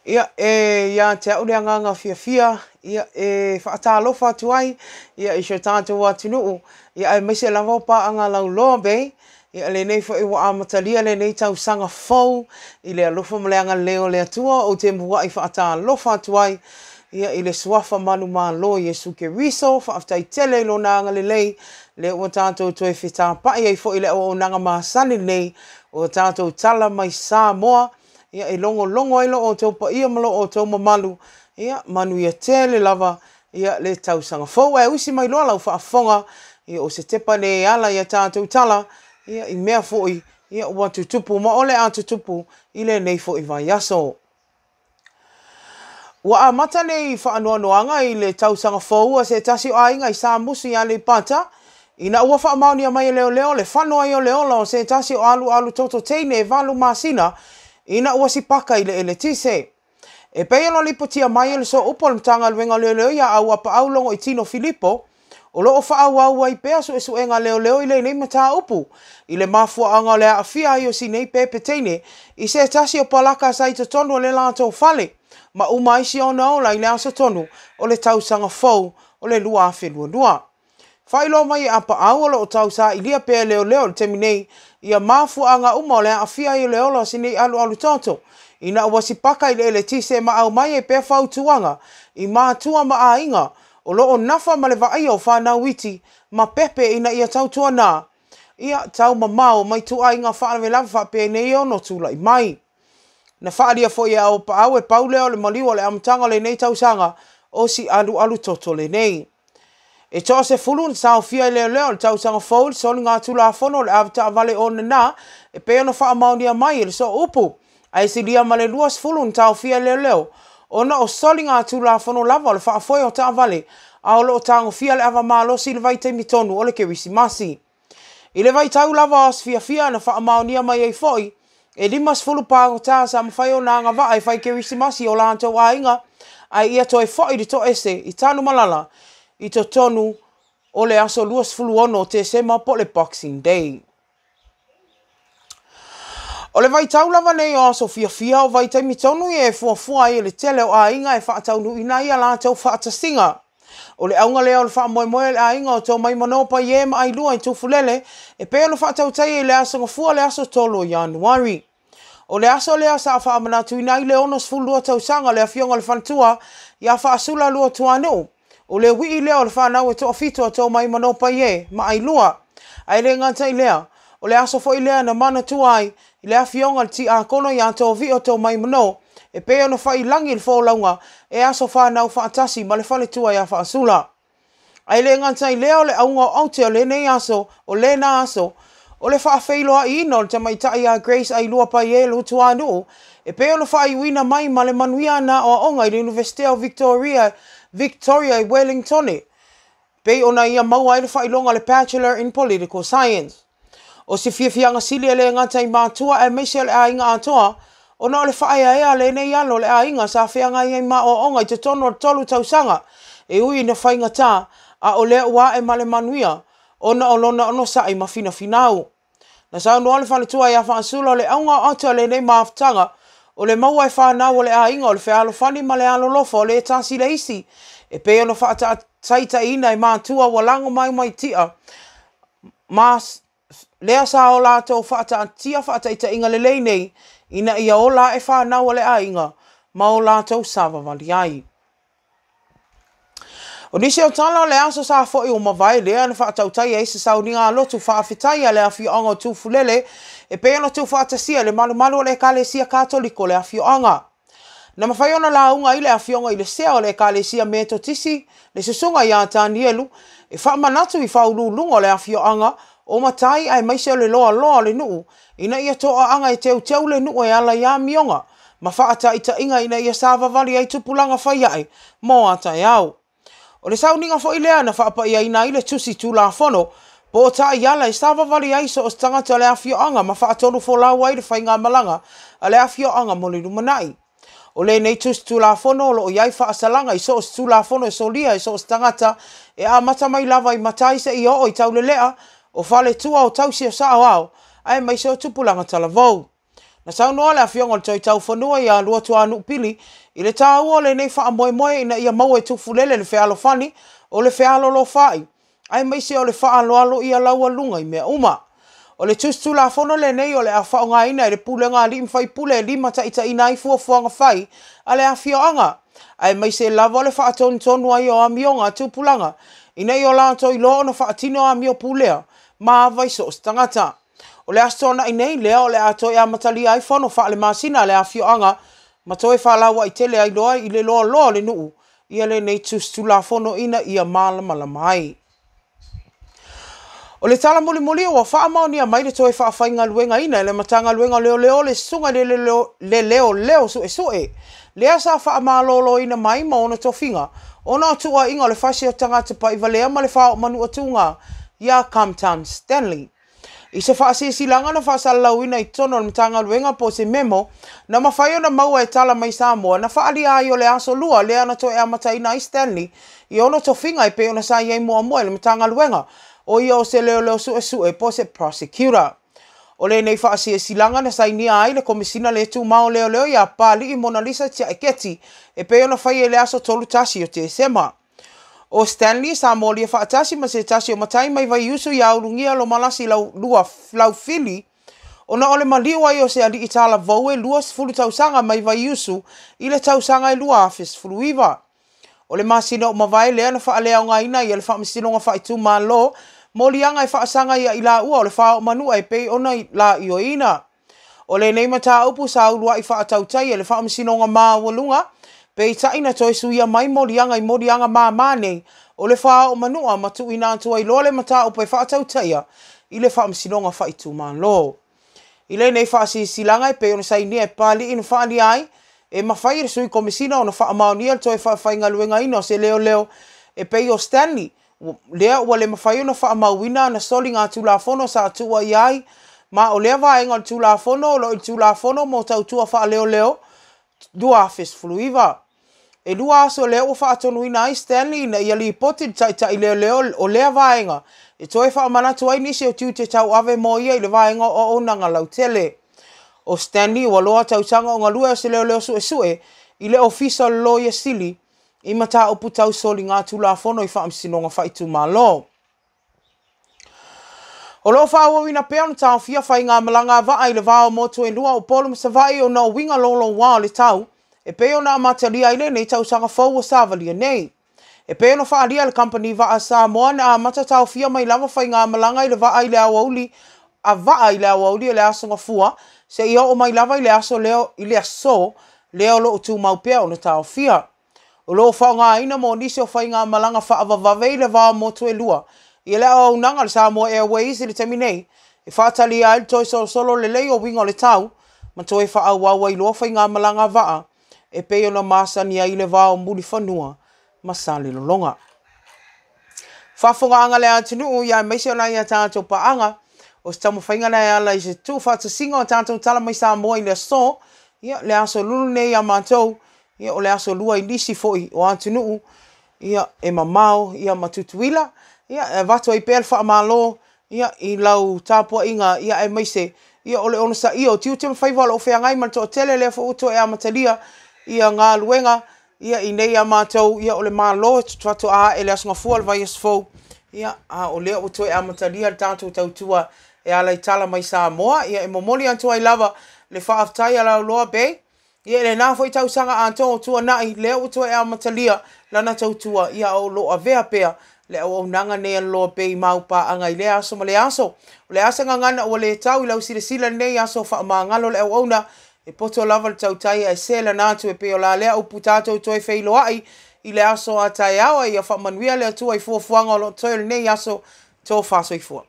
Ia te au le anganga fia whaatalofa atu ai, ia i sio tātou atu nuu, ia maise lava pa anga lau loa bei, ia le nei fo i wa amatalia le nei tau sanga fau, i le alofa maleanga leo le atua, o te mua i whaatalofa atu ai, ia i le suafa manu maa lo Yesu ke riso, whaaftai tele lo nanga le lei, le ua tātou toe whita pai ai fo i le o nanga maa sani nei, o tātou tala mai Samoa, ia e longo ilo o tau pa ia malo o tau mamalu, ia manu ia tele lava, ia le tau sanga fau, e usi mai loa lau whaafonga, ia o se tepa ne ala ia tātou tala, ia i mea foi, ia ua tutupu, ma ole a tutupu, i le nei foi vai aso. Wa a mata nei whaanoanoanga i le tau sanga fau, a se tasi o ainga i sa musu i ale pata, ina ua whaamauni a mai leo le whanoa i o leo lao, se tasi o alu toto teine e valu masina, ina ua si paka i le ele tise. E pei alo lipotia mai le so upo le mtanga luenga leo ia au apa au longo i Tino Filipo, o loo whaau ai pea su e su enga leo i le nei mata upu, i le mafua anga le afia i o si nei pepe teine, i se tasi o palaka sa i tonu o le lanto fale, ma uma isi o na ola i le aso tonu o le tau sanga fau o le lua afe lua. Whailo mai apa au o tau sa i lia pea leo le teminei, ia mafu anga uma o le afia i leo lo sinei alu toto. Ina ua si paka i le tise ma au mai e pea whau tuanga, i mātua ma a inga, o loo nafa ma le vaai o whanau witi, ma pepe ina ia tau tua nā. Ia tau ma mau mai tu a inga whaana lava whape nei o no tula i mai. Na whaaria fo ia o pa au e pauleo le maliwa le amtanga le nei tau sanga, o si alu toto le nei. E toa se fulu ni sao fia leo le tau sanga fau, soni ngā tula fono le avita vale o na, e peo no wha maunia mai le so upu. Ai si lia ma le luas fulu ni tau fia leo, ona o soli ngā tula fono lava le wha foi o ta vale, a o lo tango fia le ava malo si le vai te mitonu o le kerisi masi. I le vai tau lava os fia na wha maunia mai ei foi, e limas fulu pāgo tā sa mawhai o nā ngā vai fai kerisi masi o lantou a inga, ai ia toi foi di to ese, i tanu malala, i to tonu o le aso luas fulu ono te sema po le Boxing Day. O le vai tau lava nei o aso fia o vai taimi tonu e fuafua i le tele o a inga e whaatau nu ina ia la tau whaatasinga. O le aunga leo le wha moe le a inga o tau mai manopa ye ma ai lua i tufulele e peo no whaatau tai le aso ngafua le aso tolo Januari. O le aso lea sa wha amanatu ina i le onos fulua tau sanga le afionga le whantua ia wha asula lua tuanu. O le wii leo le whanau e toa fito a tau mai manopa ye, ma ai lua. Ai le ngata i lea, o le aso fo i lea na mana tuai, i le awhionga ti a kono i a tau vi o tau mai mano, e peo na whai langi le fōlaunga, e aso whanau whaatasi ma le whale tuai a whaasula. Ai le ngata i lea o le aunga o te o le nei aso, o le na aso, o le whaafeiloa i ino le tamaitai a Grace ai lua pa ye lu tuanu, e peo na whai wina mai ma le manuia na o onga i le University of Victoria i Wellington. Pei ona ia maua i le whailonga le Bachelor in Political Science. O si fiafianga sili le ngata i mātua e meise le a inga atoa, ona o le whaia ea le nei alo le a inga sa whianga i ma o onga i te tono tolu tausanga, e ui na whainga tā, a o lea ua e male manuia, ona o lona ono sa i mawhina finau. Na sa unu ole whaletua i a whaasula le aunga atoa le nei maaftanga, o le maua e whanau o le a inga o le whialo whani ma le alo lofo o le tasi le isi, e peo no whaata taita ina i mātua walango mai tia. Mas lea sa o lātou whaata tia whaata ita inga le lei nei, ina ia o la e whanau o le a inga, ma o lātou sawa wali ai. O nisi o tala le aso sa fo i o mawai lea na whaatau tai e se sau ni ngā lotu whaafitai a le awhio anga o tūfulele, e peo no tū whaatasia le malu le kalesia katoliko le awhio anga. Na mawhai ona la unga i le awhionga i le sea o le kalesia me to tisi, le susunga i a tānielu, e whaamanatu i whaululunga le awhio anga, o matai ai maise o le loa le nuu, ina ia toa anga i teu le nuu e ala ia mionga, ma whaata ita inga ina ia sāwa vali ai tupulanga whaiai, mo ata au. O le sauninga fo i lea na whaapa ia ina i le tusi tūla whono, po o ta i ala i sāwa vali ai so o tangata le awhio anga, ma whaatonu fo lau ai le whainga malanga, a le awhio anga mo le rumanai. O le nei tusi tūla whono, lo o iai whaasalanga i so o tūla whono e so lia i so o tangata, e a mata mai lava i matai se i o i tau le lea, o whale tua o tausi o sao au, ai mai se o tupulanga talavou. Na sau noa le afionga le toi tau whanua ia lua tuanu pili, i le tāua le nei wha moe moe ina ia mau e tufulele le whealo fani o le whealo lo whai. Ai maise o le wha alo ia laua lunga i mea uma. O le tustu la fono le nei o le a whaonga ina i le pule ngā li mwhai pule lima ta ita ina i fuafuanga whai a le a fioanga. Ai maise lava o le wha atonu tonu ai o amionga tupulanga. Ina i o la toi lo ono wha atino amio pulea. Maa vai so stangata. O le astona i nei lea o le ato e amatali ai whono wha le masina le a fioanga. Ma toi wha lawa i tele ai loa i le loa le nuu. Ia le nei tustu la fono ina ia malama mai. O le tala muli muli o wha maoni a mai le toi wha whainga luenga ina le matanga luenga leo le sunga le leo sue. Lea sa wha malolo ina mai ma ona tofinga. Ona atua inga le whasi o tangata pa iwa lea ma le wha o manu atunga. Ia Camtown Stanley. I se wha se silanga na wha salau ina i tono le matanga luenga po se memo. Na mawhai o na maua e tala mai Samoa. Na wha ali ai o le aso lua lea na toi amata ina i Stanley. I ona tofinga i pe ona sa iei mua mua le matanga luenga. O ia o se leo sue po se prosecutor. O le nei wha se silanga na sainia ai le komisina le tu mao leo ia pali i Mona Lisa tia eketi. E pe ona whai e le aso tolu tasi o te sema. O Stanley sa mo lia whaatasi ma se tasi o matai mai vai usu ia urungia lo malasi lau fili. O na ole maliu ai o se ali i tala vaue lua fulu tausanga mai vai usu i le tausanga i lua afis fulu iwa. O le masina o mawai lea na wha lea o ngā ina i le wha masino ngā wha i tu maa lo. Mo lianga i wha asanga ia i la ua o le wha o manua e pei ona i la i o ina. O le nei mata upu sa ulua i wha atautai e le wha masino ngā maa walunga. Pei taina toi suia mai morianga i morianga mamane o le wha o manua matu ina atua i lole mata upe wha atautaia i le wha msinonga wha i tūman lo. I le nei wha si silanga i pe ona sainia e pali ina wha ali ai e mawhai re sui komisina o na wha amaunia toi wha whainga luenga ina o se leo e pei o Stanley. Lea ua le mawhai o na wha amauina na soli ngā tūlafono sa atua i ai ma o lea vaenga o tūlafono o lo i tūlafono mo tautua wha leo dua afis fuluiva. E lua aso leo o wha atonu ina ai Stanley na ia li poti ta i leo o lea vaenga. E toi wha amanatu ai nisi o tiu te tau ave mo ia i le vaenga o onanga lau tele. O Stanley wa loa tautanga o ngalua o se leo sue i le official lawyer sili i mata o putau soli ngā tūlafono i wha amsinonga wha i tu malo. O lo wha awawina pea na tau fia whai ngā malanga vaa i le vāo motu e lua o polo masavai o na winga lolo wā le tau. E peo na amatalia ile nei tau sanga fau o savalia nei. E peo na whaalia le company vaa Samoa na amata tau fia mai lama whai ngā malanga i le vaa i le awauli a vaa i le awauli e le asonga fua se ia o mai lava i le aso leo i le aso leo lo utu maupea o na tau fia. O lo whao ngā ina mo nisi o whai ngā malanga whaavavave i le vaa motu e lua. I le au nanga le Samoa Airways i le temi nei. E whaatali ai toi solo le lei o wingo le tau ma toi wha wawa i loa whai ngā malanga vaa. E peo na masani ai le vāo muli whanua, masali lolonga. Whafonga anga le atinu ia meise o na ia tātou paanga, o se tamu whainga na ia lai se tū whata singa o tātou tala mai Samoa i le so, ia le aso lulu nei a mātou, ia o le aso lua i nisi foi o atinu, ia e mamao, ia matutuila, ia e vato i pēr wha amalo, ia i lau tāpua inga, ia e meise, ia o le ono sa io, tiu te mawhaiwa o whea ngai malto o tele le fo uto e amatalia, ia ngā luenga, ia i nei a mātou, ia o le mālo, tuatu a e le asunga fua le vai asfou, ia a o lea o toi amatalia le tātou tautua e ala i tala mai Samoa, ia e momoli antua i lava le whaaftai ala loa bei, ia le nāfo i tausanga antou o tua nai, lea o toi amatalia lana tautua, ia o loa vea pea, le au nanga nea loa bei maupa anga i le aso ma le aso, o le asa ngangana o le tau i lau sila nei aso wha maangalo le au auna, e poto lava le tautai e sela nātu e peo la lea upu tātou toi whailo ai i le aso a tai awa i a whamanuia le atua i fuafuanga o lo toi le nei aso tō whaso i fua.